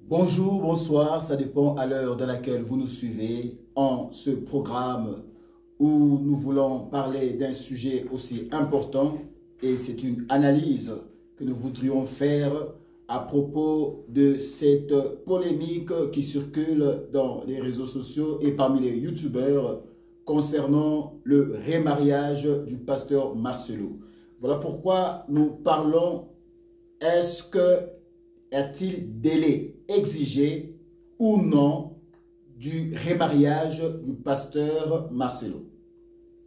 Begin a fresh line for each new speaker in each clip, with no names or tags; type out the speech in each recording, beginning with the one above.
Bonjour, bonsoir, ça dépend à l'heure dans laquelle vous nous suivez en ce programme où nous voulons parler d'un sujet aussi important et c'est une analyse que nous voudrions faire à propos de cette polémique qui circule dans les réseaux sociaux et parmi les youtubeurs concernant le remariage du pasteur Marcelo. Voilà pourquoi nous parlons, est-ce que y a-t-il délai exigé ou non du remariage du pasteur Marcelo?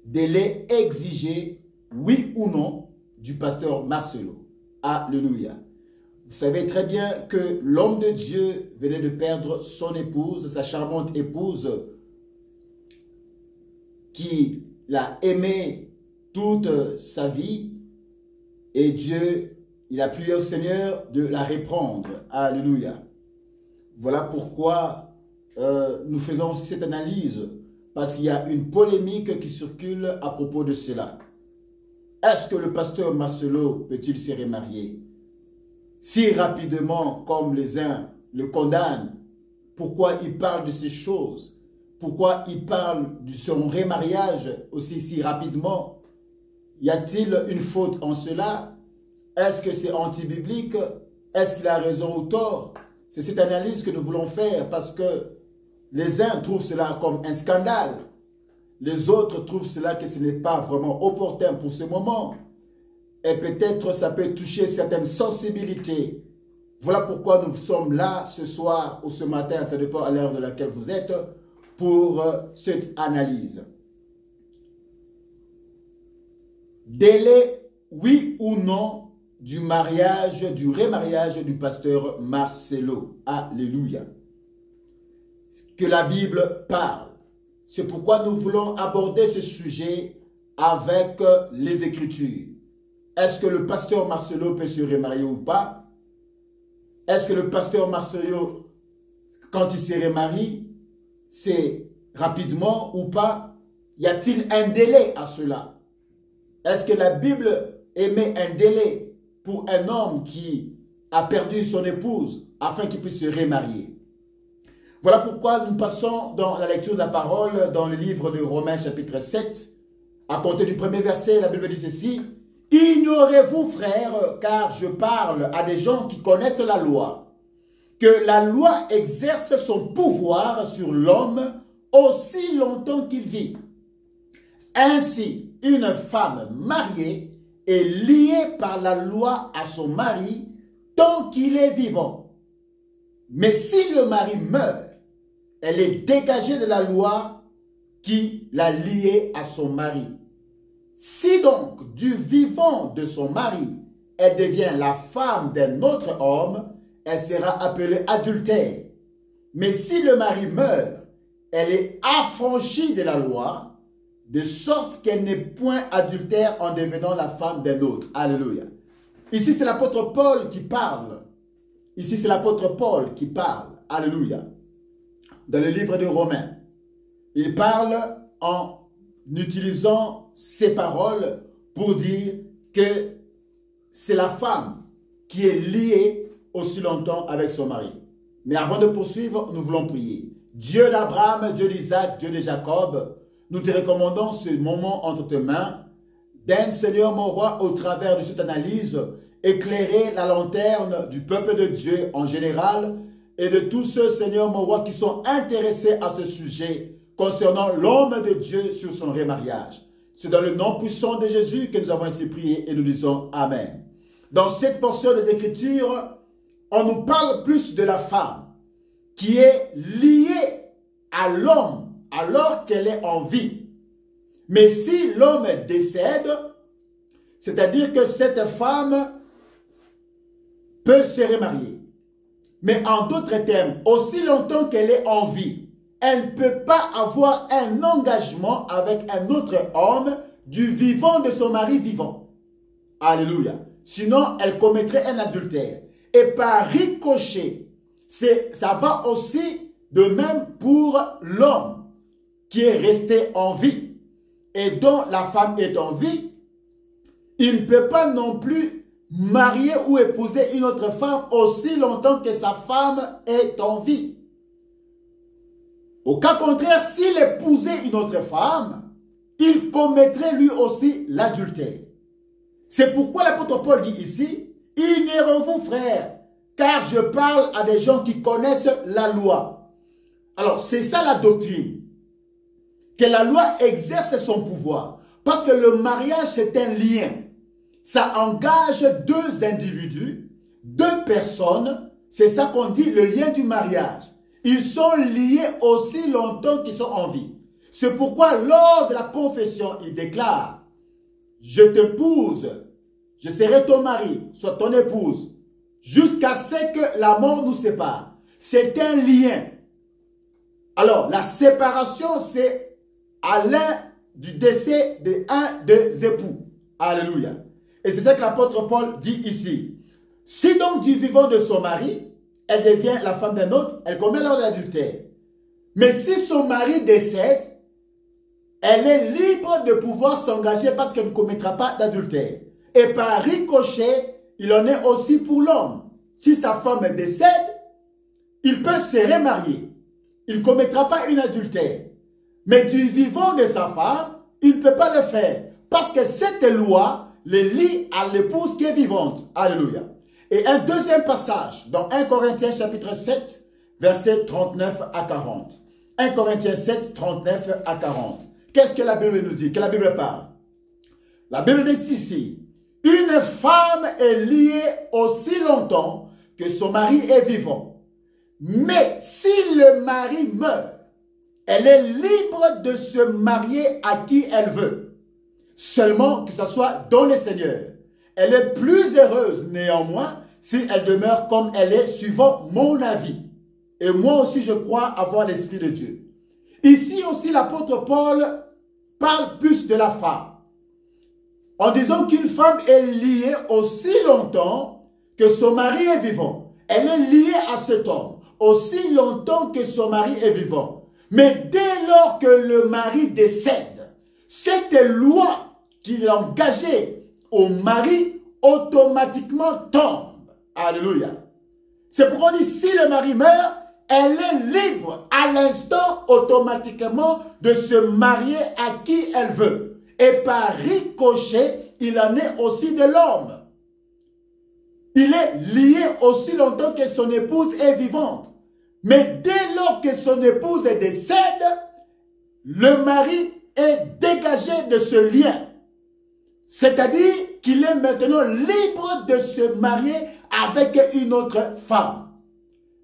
Délai exigé, oui ou non, du pasteur Marcelo. Alléluia. Vous savez très bien que l'homme de Dieu venait de perdre son épouse, sa charmante épouse, qui l'a aimé toute sa vie, et Dieu, il a prié au Seigneur de la reprendre. Alléluia. Voilà pourquoi nous faisons cette analyse, parce qu'il y a une polémique qui circule à propos de cela. Est-ce que le pasteur Marcelo peut-il se remarier? Si rapidement, comme les uns le condamnent, pourquoi il parle de ces choses? Pourquoi il parle de son remariage aussi si rapidement? Y a-t-il une faute en cela? Est-ce que c'est anti-biblique? Est-ce qu'il a raison ou tort? C'est cette analyse que nous voulons faire parce que les uns trouvent cela comme un scandale. Les autres trouvent cela que ce n'est pas vraiment opportun pour ce moment. Et peut-être ça peut toucher certaines sensibilités. Voilà pourquoi nous sommes là ce soir ou ce matin, ça dépend à l'heure de laquelle vous êtes, pour cette analyse. Délai, oui ou non, du mariage, du remariage du pasteur Marcelo. Alléluia. Que la Bible parle. C'est pourquoi nous voulons aborder ce sujet avec les Écritures. Est-ce que le pasteur Marcelo peut se remarier ou pas? Est-ce que le pasteur Marcelo, quand il se remarie, c'est rapidement ou pas? Y a-t-il un délai à cela? Est-ce que la Bible émet un délai pour un homme qui a perdu son épouse afin qu'il puisse se remarier? Voilà pourquoi nous passons dans la lecture de la parole dans le livre de Romains chapitre 7. À compter du premier verset, la Bible dit ceci. « Ignorez-vous, frères, car je parle à des gens qui connaissent la loi, que la loi exerce son pouvoir sur l'homme aussi longtemps qu'il vit. Ainsi, une femme mariée est liée par la loi à son mari tant qu'il est vivant. Mais si le mari meurt, elle est dégagée de la loi qui l'a liée à son mari. Si donc, du vivant de son mari, elle devient la femme d'un autre homme, elle sera appelée adultère. Mais si le mari meurt, elle est affranchie de la loi, de sorte qu'elle n'est point adultère en devenant la femme d'un autre. Alléluia. Ici, c'est l'apôtre Paul qui parle. Ici, c'est l'apôtre Paul qui parle. Alléluia. Dans le livre de Romains, il parle en utilisant ces paroles pour dire que c'est la femme qui est liée aussi longtemps avec son mari. Mais avant de poursuivre, nous voulons prier. Dieu d'Abraham, Dieu d'Isaac, Dieu de Jacob, nous te recommandons ce moment entre tes mains. Donne, Seigneur mon roi, au travers de cette analyse, éclairer la lanterne du peuple de Dieu en général et de tous ceux, Seigneur mon roi, qui sont intéressés à ce sujet concernant l'homme de Dieu sur son remariage. C'est dans le nom puissant de Jésus que nous avons ainsi prié et nous disons Amen. Dans cette portion des Écritures, on nous parle plus de la femme qui est liée à l'homme alors qu'elle est en vie. Mais si l'homme décède, c'est-à-dire que cette femme peut se remarier. Mais en d'autres termes, aussi longtemps qu'elle est en vie, elle ne peut pas avoir un engagement avec un autre homme du vivant de son mari vivant. Alléluia. Sinon, elle commettrait un adultère. Et par ricochet, ça va aussi de même pour l'homme qui est resté en vie et dont la femme est en vie. Il ne peut pas non plus marier ou épouser une autre femme aussi longtemps que sa femme est en vie. Au cas contraire, s'il épousait une autre femme, il commettrait lui aussi l'adultère. C'est pourquoi l'apôtre Paul dit ici, « Ignorez-vous, frères, car je parle à des gens qui connaissent la loi. » Alors, c'est ça la doctrine. Que la loi exerce son pouvoir. Parce que le mariage, c'est un lien. Ça engage deux individus, deux personnes. C'est ça qu'on dit le lien du mariage. Ils sont liés aussi longtemps qu'ils sont en vie. C'est pourquoi lors de la confession, il déclare, « Je t'épouse, je serai ton mari, soit ton épouse, jusqu'à ce que la mort nous sépare. » C'est un lien. Alors, la séparation, c'est à l'un du décès de un des époux. Alléluia. Et c'est ça que l'apôtre Paul dit ici. Si donc du vivant de son mari, elle devient la femme d'un autre, elle commet alors l'adultère. Mais si son mari décède, elle est libre de pouvoir s'engager parce qu'elle ne commettra pas d'adultère. Et par ricochet, il en est aussi pour l'homme. Si sa femme décède, il peut se remarier. Il ne commettra pas une adultère. Mais du vivant de sa femme, il ne peut pas le faire. Parce que cette loi le lie à l'épouse qui est vivante. Alléluia. Et un deuxième passage dans 1 Corinthiens chapitre 7, versets 39 à 40. 1 Corinthiens 7, 39 à 40. Qu'est-ce que la Bible nous dit? Que la Bible parle? La Bible dit ici, une femme est liée aussi longtemps que son mari est vivant. Mais si le mari meurt, elle est libre de se marier à qui elle veut. Seulement que ce soit dans le Seigneur. Elle est plus heureuse néanmoins si elle demeure comme elle est suivant mon avis. Et moi aussi je crois avoir l'Esprit de Dieu. Ici aussi l'apôtre Paul parle plus de la femme. En disant qu'une femme est liée aussi longtemps que son mari est vivant. Elle est liée à cet homme aussi longtemps que son mari est vivant. Mais dès lors que le mari décède, cette loi qu'il engageait au mari automatiquement tombe. Alléluia. C'est pourquoi on dit, si le mari meurt, elle est libre à l'instant automatiquement de se marier à qui elle veut. Et par ricochet, il en est aussi de l'homme. Il est lié aussi longtemps que son épouse est vivante. Mais dès lors que son épouse décède, le mari est dégagé de ce lien. C'est-à-dire qu'il est maintenant libre de se marier avec une autre femme.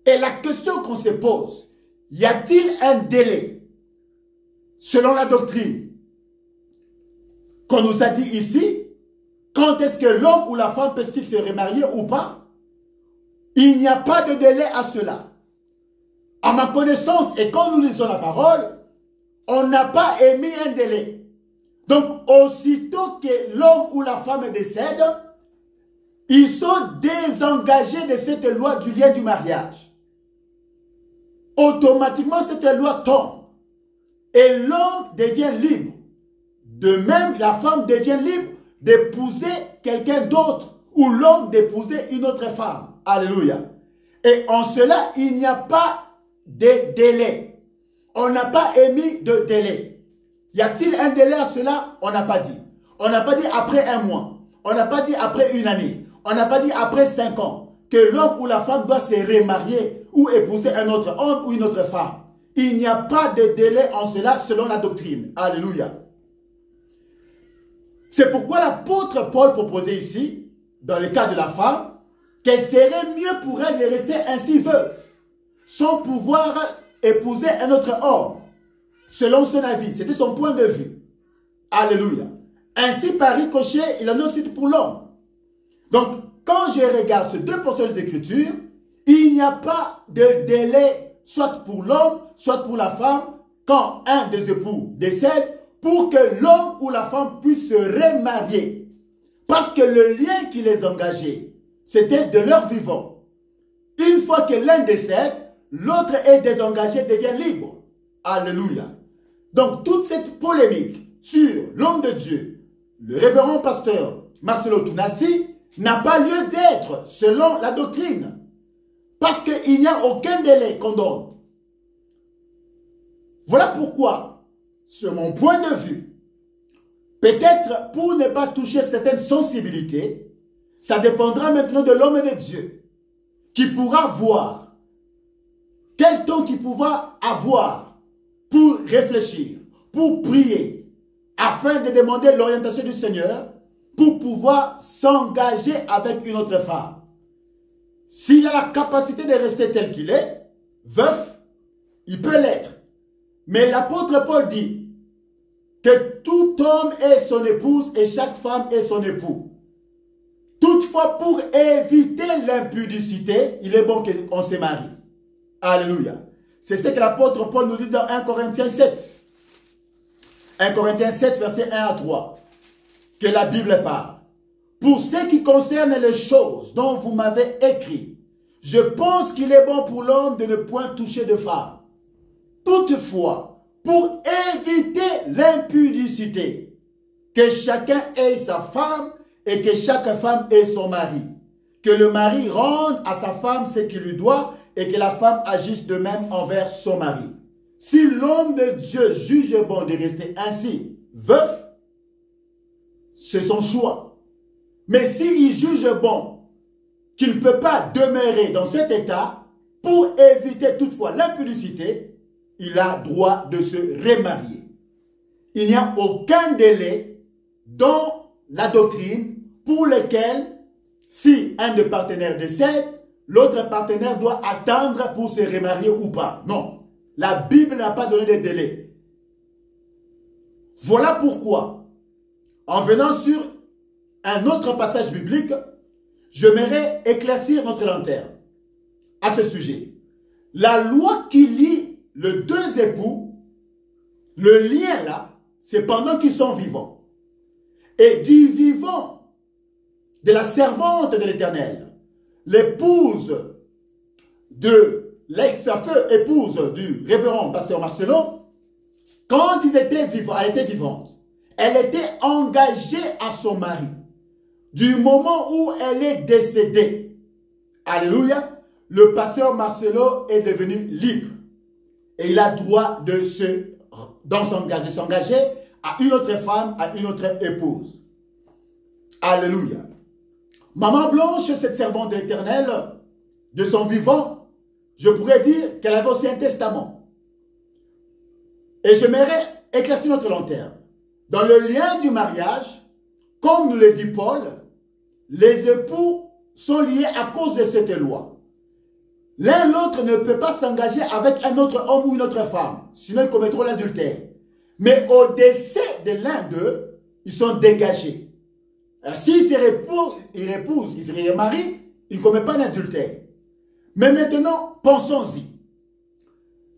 Et la question qu'on se pose, y a-t-il un délai selon la doctrine qu'on nous a dit ici? Quand est-ce que l'homme ou la femme peut-il se remarier ou pas? Il n'y a pas de délai à cela. À ma connaissance, et quand nous lisons la parole, on n'a pas émis un délai. Donc, aussitôt que l'homme ou la femme décède, ils sont désengagés de cette loi du lien du mariage. Automatiquement, cette loi tombe. Et l'homme devient libre. De même, la femme devient libre d'épouser quelqu'un d'autre ou l'homme d'épouser une autre femme. Alléluia. Et en cela, il n'y a pas de délai. On n'a pas émis de délai. Y a-t-il un délai à cela? On n'a pas dit. On n'a pas dit après un mois. On n'a pas dit après une année. On n'a pas dit après 5 ans que l'homme ou la femme doit se remarier ou épouser un autre homme ou une autre femme. Il n'y a pas de délai en cela selon la doctrine. Alléluia. C'est pourquoi l'apôtre Paul proposait ici, dans le cas de la femme, qu'elle serait mieux pour elle de rester ainsi veuve, sans pouvoir épouser un autre homme, selon son avis. C'était son point de vue. Alléluia. Ainsi, par ricochet, il en est aussi pour l'homme. Donc, quand je regarde ces deux portions des Écritures, il n'y a pas de délai, soit pour l'homme, soit pour la femme, quand un des époux décède, pour que l'homme ou la femme puisse se remarier. Parce que le lien qui les engageait, c'était de leur vivant. Une fois que l'un décède, l'autre est désengagé, devient libre. Alléluia. Donc, toute cette polémique sur l'homme de Dieu, le révérend pasteur Marcelo Tounassi, n'a pas lieu d'être selon la doctrine. Parce qu'il n'y a aucun délai qu'on donne. Voilà pourquoi, sur mon point de vue, peut-être pour ne pas toucher certaines sensibilités, ça dépendra maintenant de l'homme de Dieu, qui pourra voir quel temps qu'il pourra avoir pour réfléchir, pour prier, afin de demander l'orientation du Seigneur, pour pouvoir s'engager avec une autre femme. S'il a la capacité de rester tel qu'il est, veuf, il peut l'être. Mais l'apôtre Paul dit que tout homme est son épouse et chaque femme est son époux. Toutefois, pour éviter l'impudicité, il est bon qu'on se marie. Alléluia. C'est ce que l'apôtre Paul nous dit dans 1 Corinthiens 7. 1 Corinthiens 7, versets 1 à 3. Que la Bible parle. Pour ce qui concerne les choses dont vous m'avez écrit, je pense qu'il est bon pour l'homme de ne point toucher de femme. Toutefois, pour éviter l'impudicité, que chacun ait sa femme et que chaque femme ait son mari. Que le mari rende à sa femme ce qu'il lui doit et que la femme agisse de même envers son mari. Si l'homme de Dieu juge bon de rester ainsi, veuf, c'est son choix. Mais s'il juge bon qu'il ne peut pas demeurer dans cet état, pour éviter toutefois l'impudicité, il a droit de se remarier. Il n'y a aucun délai dans la doctrine pour lequel, si un des partenaires décède, l'autre partenaire doit attendre pour se remarier ou pas. Non, la Bible n'a pas donné de délai. Voilà pourquoi, en venant sur un autre passage biblique, j'aimerais éclaircir notre lanterne à ce sujet. La loi qui lie les deux époux, le lien là, c'est pendant qu'ils sont vivants. Et du vivant de la servante de l'Éternel, l'épouse de l'ex-feu épouse du révérend pasteur Marcelo, quand ils étaient vivants, elle était vivante, elle était engagée à son mari. Du moment où elle est décédée, alléluia, le pasteur Marcelo est devenu libre. Et il a droit de s'engager à une autre femme, à une autre épouse. Alléluia. Maman Blanche, cette servante de l'Éternel, de son vivant, je pourrais dire qu'elle avait aussi un testament. Et j'aimerais éclaircir notre lanterne. Dans le lien du mariage, comme nous le dit Paul, les époux sont liés à cause de cette loi. L'un l'autre ne peut pas s'engager avec un autre homme ou une autre femme, sinon ils commettront l'adultère. Mais au décès de l'un d'eux, ils sont dégagés. S'ils se épousent, ils se remarient, ils ne commettent pas l'adultère. Mais maintenant, pensons-y.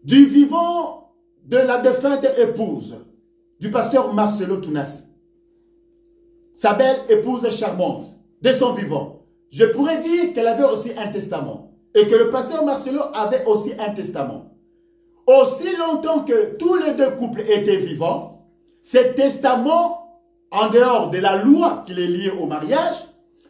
Du vivant de la défunte épouse du pasteur Marcelo Tounassi, sa belle épouse charmante, de son vivant, je pourrais dire qu'elle avait aussi un testament. Et que le pasteur Marcelo avait aussi un testament. Aussi longtemps que tous les deux couples étaient vivants, ce testament, en dehors de la loi qui les liait au mariage,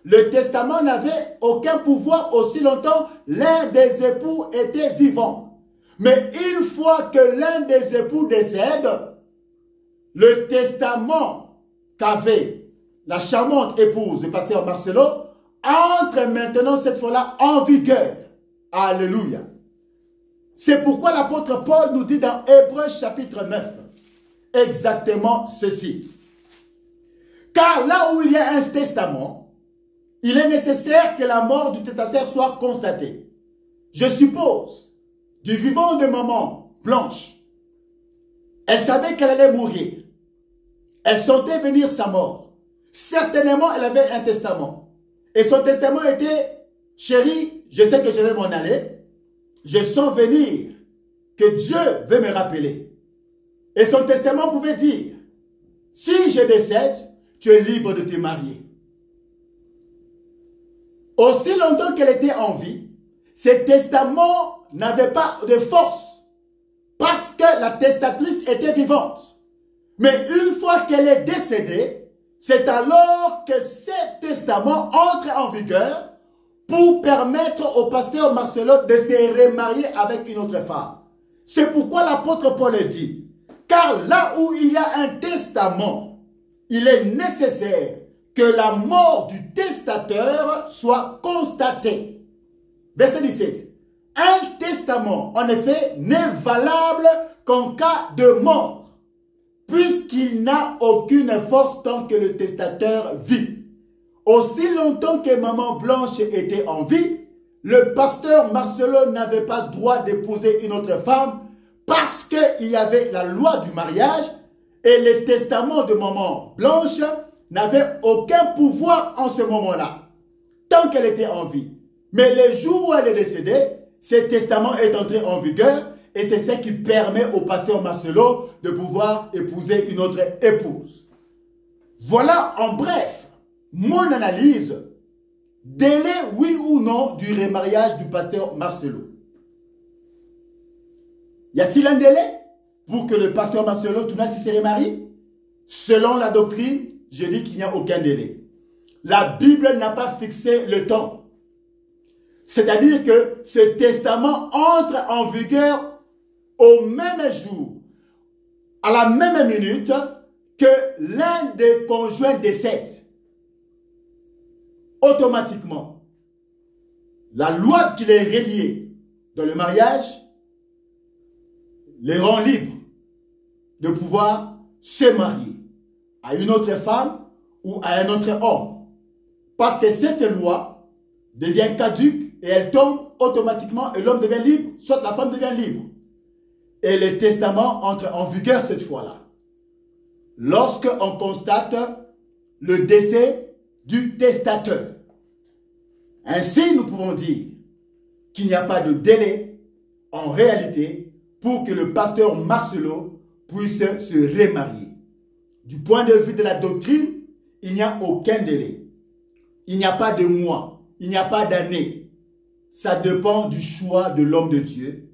le testament n'avait aucun pouvoir aussi longtemps l'un des époux était vivant. Mais une fois que l'un des époux décède, le testament qu'avait la charmante épouse du pasteur Marcelo entre maintenant cette fois-là en vigueur. Alléluia. C'est pourquoi l'apôtre Paul nous dit dans Hébreux chapitre 9 exactement ceci. Car là où il y a un testament, il est nécessaire que la mort du testataire soit constatée. Je suppose, du vivant de maman Blanche, elle savait qu'elle allait mourir. Elle sentait venir sa mort. Certainement, elle avait un testament. Et son testament était, chérie, je sais que je vais m'en aller. Je sens venir que Dieu veut me rappeler. Et son testament pouvait dire, si je décède, tu es libre de te marier. Aussi longtemps qu'elle était en vie, ce testament n'avait pas de force parce que la testatrice était vivante. Mais une fois qu'elle est décédée, c'est alors que ce testament entre en vigueur pour permettre au pasteur Marcelo de se remarier avec une autre femme. C'est pourquoi l'apôtre Paul dit, car là où il y a un testament, il est nécessaire que la mort du testateur soit constatée. Verset 17. Un testament, en effet, n'est valable qu'en cas de mort, puisqu'il n'a aucune force tant que le testateur vit. Aussi longtemps que Maman Blanche était en vie, le pasteur Marcelo n'avait pas droit d'épouser une autre femme parce qu'il y avait la loi du mariage et le testament de Maman Blanche n'avait aucun pouvoir en ce moment-là, tant qu'elle était en vie. Mais le jour où elle est décédée, ce testament est entré en vigueur et c'est ce qui permet au pasteur Marcelo de pouvoir épouser une autre épouse. Voilà en bref mon analyse. Délai, oui ou non, du remariage du pasteur Marcelo. Y a-t-il un délai pour que le pasteur Marcelo Tounassi se remarie? Selon la doctrine, je dis qu'il n'y a aucun délai. La Bible n'a pas fixé le temps. C'est-à-dire que ce testament entre en vigueur au même jour, à la même minute que l'un des conjoints décède. Automatiquement, la loi qui les reliait dans le mariage les rend libres de pouvoir se marier à une autre femme ou à un autre homme. Parce que cette loi devient caduque et elle tombe automatiquement et l'homme devient libre, soit la femme devient libre. Et le testament entre en vigueur cette fois-là. Lorsque on constate le décès du testateur. Ainsi, nous pouvons dire qu'il n'y a pas de délai en réalité pour que le pasteur Marcelo puisse se remarier. Du point de vue de la doctrine, il n'y a aucun délai. Il n'y a pas de mois, il n'y a pas d'année. Ça dépend du choix de l'homme de Dieu,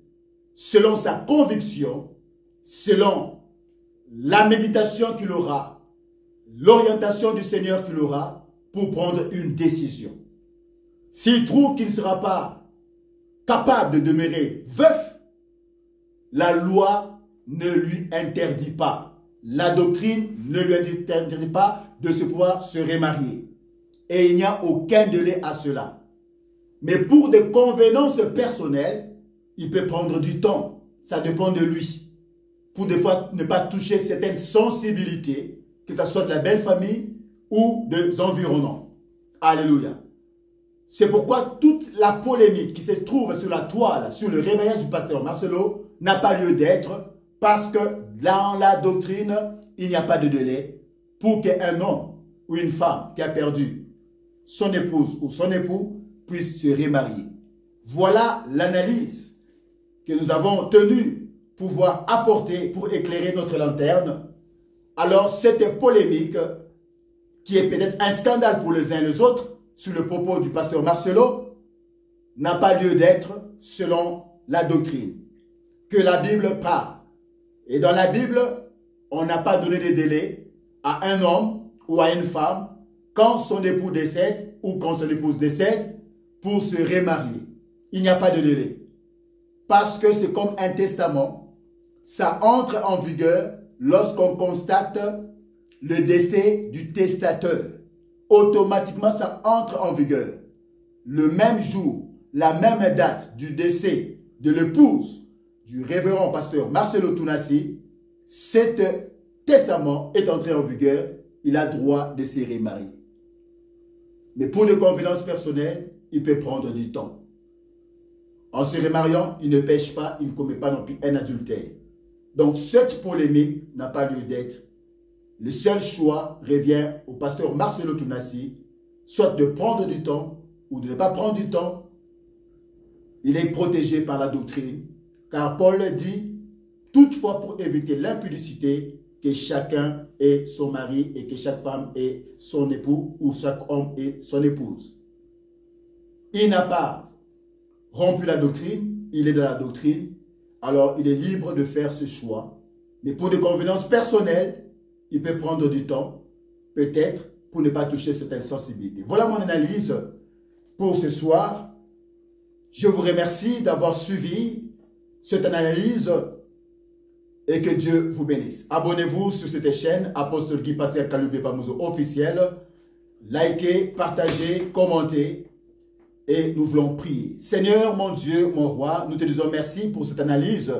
selon sa conviction, selon la méditation qu'il aura, l'orientation du Seigneur qu'il aura pour prendre une décision. S'il trouve qu'il ne sera pas capable de demeurer veuf, la loi ne lui interdit pas. La doctrine ne lui interdit pas de se pouvoir se remarier. Et il n'y a aucun délai à cela. Mais pour des convenances personnelles, il peut prendre du temps. Ça dépend de lui. Pour des fois ne pas toucher certaines sensibilités, que ce soit de la belle famille ou des environnants. Alléluia. C'est pourquoi toute la polémique qui se trouve sur la toile, sur le remariage du pasteur Marcelo, n'a pas lieu d'être parce que dans la doctrine, il n'y a pas de délai pour qu'un homme ou une femme qui a perdu son épouse ou son époux puisse se remarier. Voilà l'analyse que nous avons tenu pouvoir apporter pour éclairer notre lanterne. Alors cette polémique qui est peut-être un scandale pour les uns et les autres sur le propos du pasteur Marcelo n'a pas lieu d'être selon la doctrine que la Bible parle. Et dans la Bible, on n'a pas donné de délai à un homme ou à une femme quand son époux décède ou quand son épouse décède pour se remarier. Il n'y a pas de délai. Parce que c'est comme un testament. Ça entre en vigueur lorsqu'on constate le décès du testateur. Automatiquement, ça entre en vigueur. Le même jour, la même date du décès de l'épouse du révérend pasteur Marcelo Tounassi, cet testament est entré en vigueur. Il a droit de se remarier. Mais pour des convenances personnelles, il peut prendre du temps. En se remariant, il ne pêche pas, il ne commet pas non plus un adultère. Donc cette polémique n'a pas lieu d'être. Le seul choix revient au pasteur Marcelo Tounassi, soit de prendre du temps ou de ne pas prendre du temps. Il est protégé par la doctrine, car Paul dit, toutefois pour éviter l'impudicité, que chacun ait son mari et que chaque femme ait son époux ou chaque homme ait son épouse. Il n'a pas rompu la doctrine, il est dans la doctrine, alors il est libre de faire ce choix. Mais pour des convenances personnelles, il peut prendre du temps peut-être pour ne pas toucher certaines sensibilités. Voilà mon analyse pour ce soir. Je vous remercie d'avoir suivi cette analyse et que Dieu vous bénisse. Abonnez-vous sur cette chaîne, Apôtre Guy Pascal Kalubé Pamouzo officiel. Likez, partagez, commentez et nous voulons prier. Seigneur, mon Dieu, mon roi, nous te disons merci pour cette analyse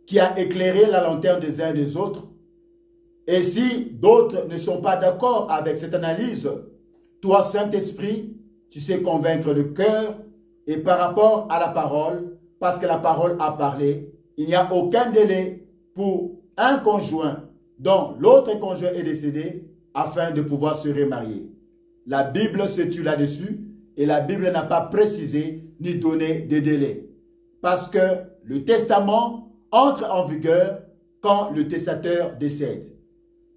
qui a éclairé la lanterne des uns et des autres. Et si d'autres ne sont pas d'accord avec cette analyse, toi, Saint-Esprit, tu sais convaincre le cœur et par rapport à la parole, parce que la parole a parlé, il n'y a aucun délai pour un conjoint dont l'autre conjoint est décédé afin de pouvoir se remarier. La Bible se tue là-dessus et la Bible n'a pas précisé ni donné de délai. Parce que le testament entre en vigueur quand le testateur décède.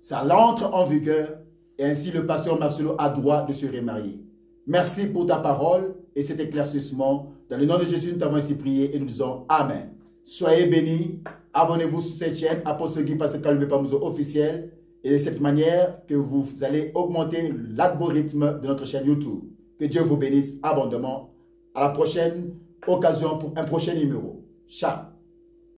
Ça entre en vigueur et ainsi le pasteur Marcelo a droit de se remarier. Merci pour ta parole et cet éclaircissement. Dans le nom de Jésus, nous t'avons ainsi prié et nous disons Amen. Soyez bénis. Abonnez-vous sur cette chaîne, Apôtre Guy Pascal Kalubé Pamouzo officiel. Et de cette manière que vous allez augmenter l'algorithme de notre chaîne YouTube. Que Dieu vous bénisse abondamment. À la prochaine occasion pour un prochain numéro. Ciao.